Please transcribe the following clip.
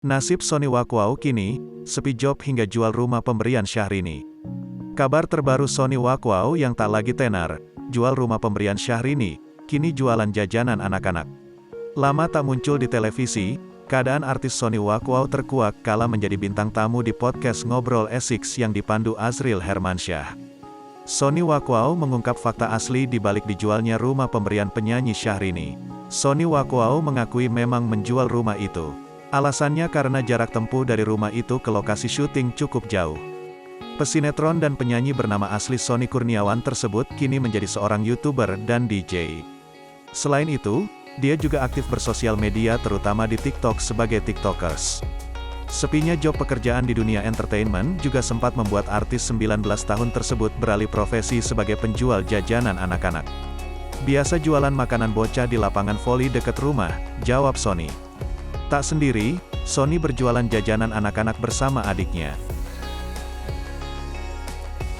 Nasib Sony Wakwau kini, sepi job hingga jual rumah pemberian Syahrini. Kabar terbaru Sony Wakwau yang tak lagi tenar, jual rumah pemberian Syahrini, kini jualan jajanan anak-anak. Lama tak muncul di televisi, keadaan artis Sony Wakwau terkuak kala menjadi bintang tamu di podcast Ngobrol Esix yang dipandu Azril Hermansyah. Sony Wakwau mengungkap fakta asli di balik dijualnya rumah pemberian penyanyi Syahrini. Sony Wakwau mengakui memang menjual rumah itu. Alasannya karena jarak tempuh dari rumah itu ke lokasi syuting cukup jauh. Pesinetron dan penyanyi bernama asli Sony Kurniawan tersebut kini menjadi seorang YouTuber dan DJ. Selain itu, dia juga aktif bersosial media terutama di TikTok sebagai TikTokers. Sepinya job pekerjaan di dunia entertainment juga sempat membuat artis 19 tahun tersebut beralih profesi sebagai penjual jajanan anak-anak. Biasa jualan makanan bocah di lapangan voli dekat rumah, jawab Sony. Tak sendiri, Sony berjualan jajanan anak-anak bersama adiknya.